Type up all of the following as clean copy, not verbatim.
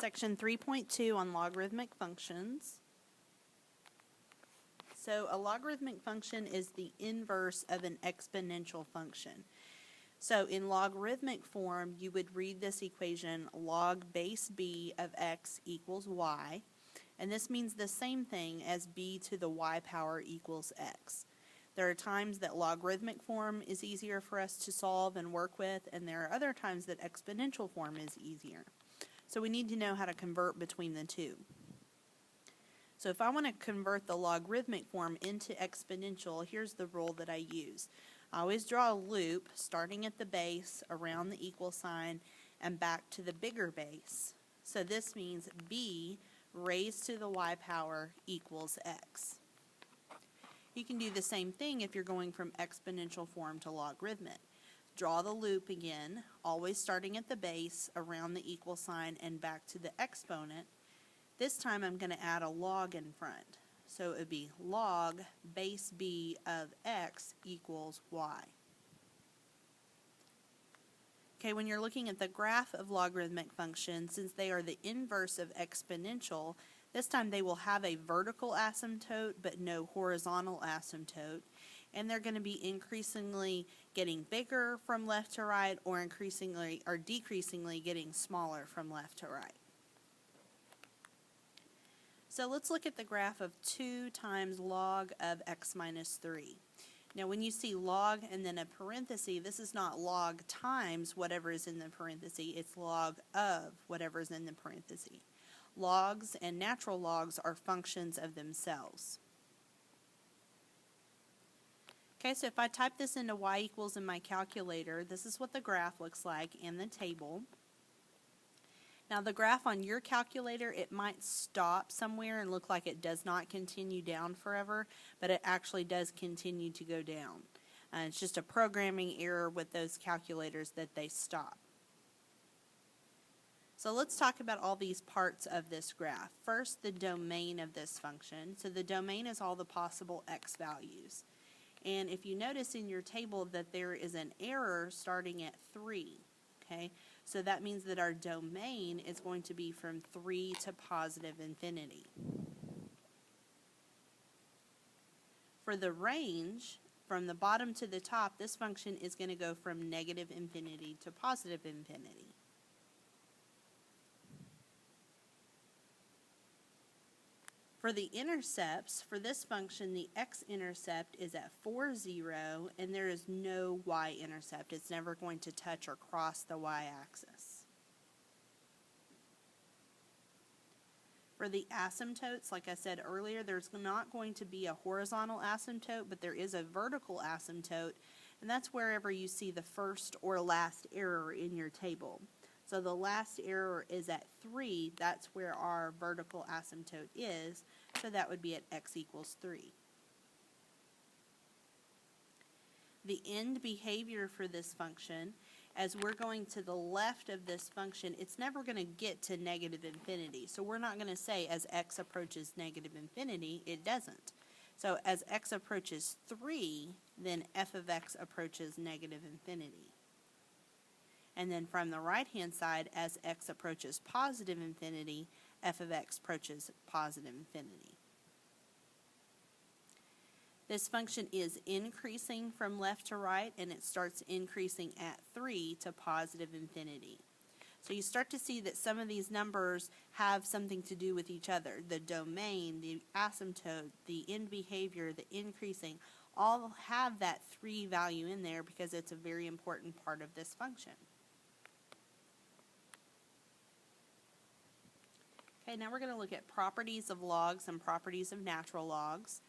Section 3.2 on logarithmic functions. So a logarithmic function is the inverse of an exponential function. So in logarithmic form, you would read this equation log base b of x equals y. And this means the same thing as b to the y power equals x. There are times that logarithmic form is easier for us to solve and work with, and there are other times that exponential form is easier. So we need to know how to convert between the two. So if I want to convert the logarithmic form into exponential, here's the rule that I use. I always draw a loop starting at the base, around the equal sign, and back to the bigger base. So this means b raised to the y power equals x. You can do the same thing if you're going from exponential form to logarithmic. Draw the loop again, always starting at the base, around the equal sign, and back to the exponent. This time I'm going to add a log in front. So it would be log base b of x equals y. Okay, when you're looking at the graph of logarithmic functions, since they are the inverse of exponential, this time they will have a vertical asymptote but no horizontal asymptote, and they're going to be increasingly getting bigger from left to right or increasingly or decreasingly getting smaller from left to right. So let's look at the graph of 2 times log of x minus 3. Now when you see log and then a parenthesis, this is not log times whatever is in the parenthesis, it's log of whatever is in the parenthesis. Logs and natural logs are functions of themselves. Okay, so if I type this into y equals in my calculator, this is what the graph looks like in the table. Now the graph on your calculator, it might stop somewhere and look like it does not continue down forever, but it actually does continue to go down. It's just a programming error with those calculators that they stop. So let's talk about all these parts of this graph. First, the domain of this function. So the domain is all the possible x values. And if you notice in your table that there is an error starting at 3, okay? So that means that our domain is going to be from 3 to positive infinity. For the range, from the bottom to the top, this function is going to go from negative infinity to positive infinity. For the intercepts, for this function, the x-intercept is at 4, 0, and there is no y-intercept. It's never going to touch or cross the y-axis. For the asymptotes, like I said earlier, there's not going to be a horizontal asymptote, but there is a vertical asymptote, and that's wherever you see the first or last error in your table. So the last error is at 3, that's where our vertical asymptote is, so that would be at x equals 3. The end behavior for this function, as we're going to the left of this function, it's never going to get to negative infinity. So we're not going to say as x approaches negative infinity, it doesn't. So as x approaches 3, then f of x approaches negative infinity. And then from the right-hand side, as x approaches positive infinity, f of x approaches positive infinity. This function is increasing from left to right, and it starts increasing at 3 to positive infinity. So you start to see that some of these numbers have something to do with each other. The domain, the asymptote, the end behavior, the increasing, all have that 3 value in there because it's a very important part of this function. Okay, now we're going to look at properties of logs and properties of natural logs.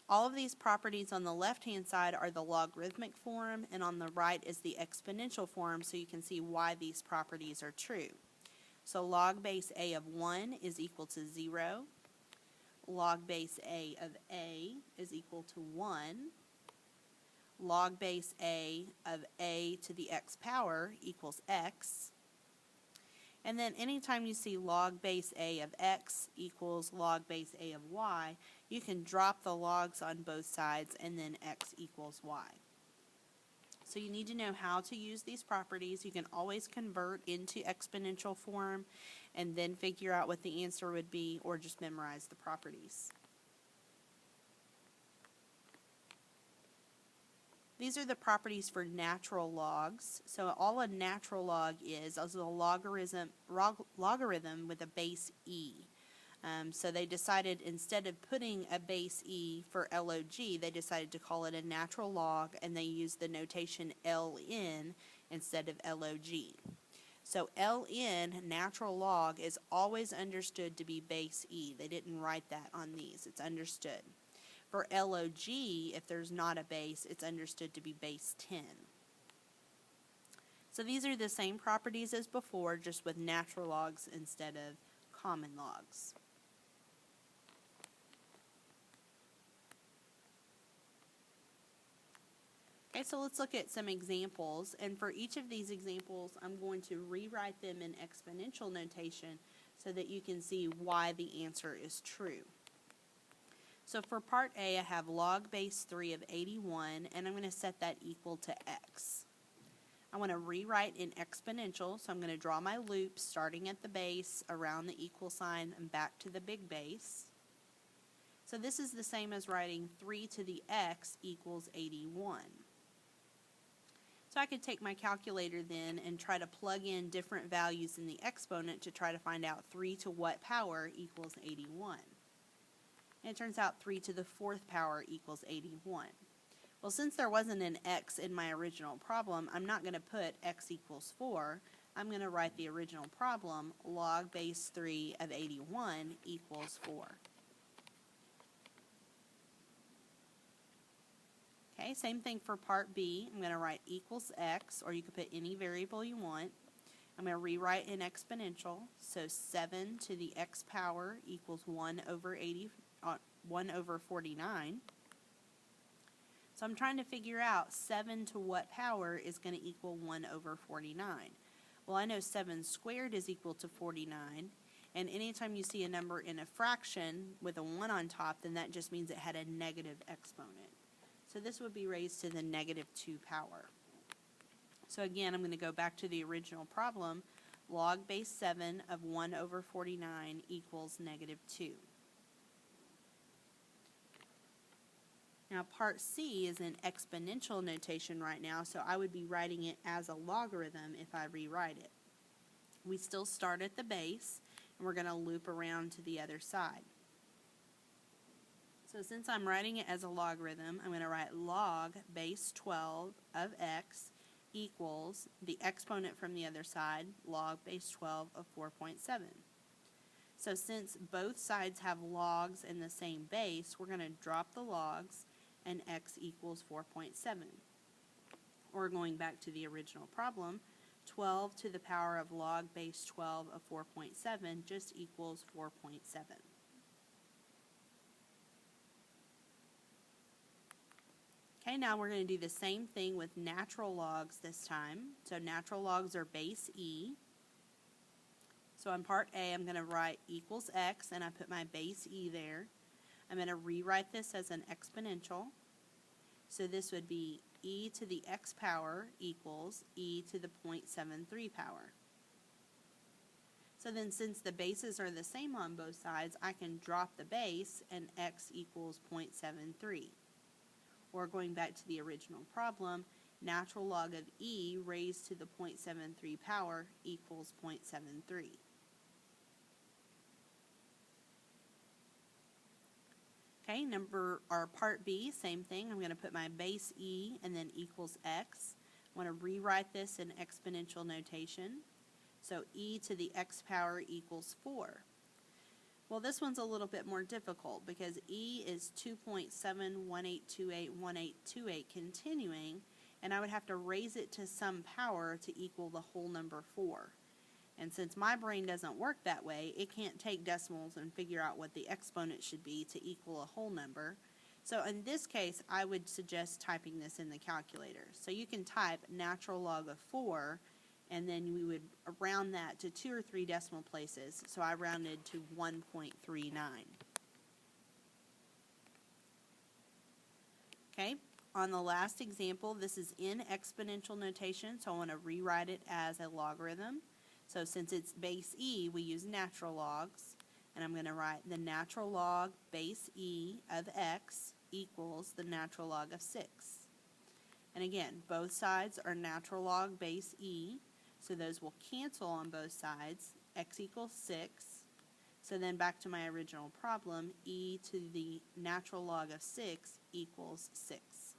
All of these properties on the left-hand side are the logarithmic form, and on the right is the exponential form, so you can see why these properties are true. So log base a of 1 is equal to 0. Log base a of a is equal to 1. Log base a of a to the x power equals x. And then anytime you see log base a of x equals log base a of y, you can drop the logs on both sides and then x equals y. So you need to know how to use these properties. You can always convert into exponential form and then figure out what the answer would be, or just memorize the properties. These are the properties for natural logs. So all a natural log is a logarithm with a base e. So they decided, instead of putting a base e for log, they decided to call it a natural log, and they used the notation ln instead of log. So ln, natural log, is always understood to be base e. They didn't write that on these. It's understood. For log, if there's not a base, it's understood to be base 10. So these are the same properties as before, just with natural logs instead of common logs. Okay, so let's look at some examples, and for each of these examples I'm going to rewrite them in exponential notation so that you can see why the answer is true. So for part A, I have log base 3 of 81, and I'm going to set that equal to x. I want to rewrite in exponential, so I'm going to draw my loop starting at the base, around the equal sign, and back to the big base. So this is the same as writing 3 to the x equals 81. So I could take my calculator then and try to plug in different values in the exponent to try to find out 3 to what power equals 81. And it turns out 3 to the 4th power equals 81. Well, since there wasn't an x in my original problem, I'm not going to put x equals 4. I'm going to write the original problem, log base 3 of 81 equals 4. Okay, same thing for part B. I'm going to write equals x, or you could put any variable you want. I'm going to rewrite in exponential, so 7 to the x power equals 1 over 49. So I'm trying to figure out 7 to what power is going to equal 1 over 49. Well, I know 7 squared is equal to 49, and anytime you see a number in a fraction with a 1 on top, then that just means it had a negative exponent. So this would be raised to the negative 2 power. So again, I'm going to go back to the original problem. Log base 7 of 1 over 49 equals negative 2. Now part C is in exponential notation right now, so I would be writing it as a logarithm if I rewrite it. We still start at the base, and we're going to loop around to the other side. So since I'm writing it as a logarithm, I'm going to write log base 12 of x equals the exponent from the other side, log base 12 of 4.7. So since both sides have logs in the same base, we're going to drop the logs, and x equals 4.7. Or going back to the original problem, 12 to the power of log base 12 of 4.7 just equals 4.7. Okay, now we're going to do the same thing with natural logs this time. So natural logs are base e. So on part A, I'm going to write equals x, and I put my base e there. I'm going to rewrite this as an exponential. So this would be e to the x power equals e to the 0.73 power. So then since the bases are the same on both sides, I can drop the base, and x equals 0.73. Or going back to the original problem, natural log of e raised to the 0.73 power equals 0.73. Okay, part B, same thing. I'm going to put my base e and then equals x. I want to rewrite this in exponential notation. So e to the x power equals 4. Well, this one's a little bit more difficult because e is 2.718281828 continuing, and I would have to raise it to some power to equal the whole number 4. And since my brain doesn't work that way, it can't take decimals and figure out what the exponent should be to equal a whole number. So in this case, I would suggest typing this in the calculator. So you can type natural log of 4, and then we would round that to 2 or 3 decimal places. So I rounded to 1.39. Okay, On the last example, this is in exponential notation, so I want to rewrite it as a logarithm. So since it's base e, we use natural logs, and I'm going to write the natural log base e of x equals the natural log of 6. And again, both sides are natural log base e, so those will cancel on both sides. X equals 6. So then back to my original problem, e to the natural log of 6 equals 6.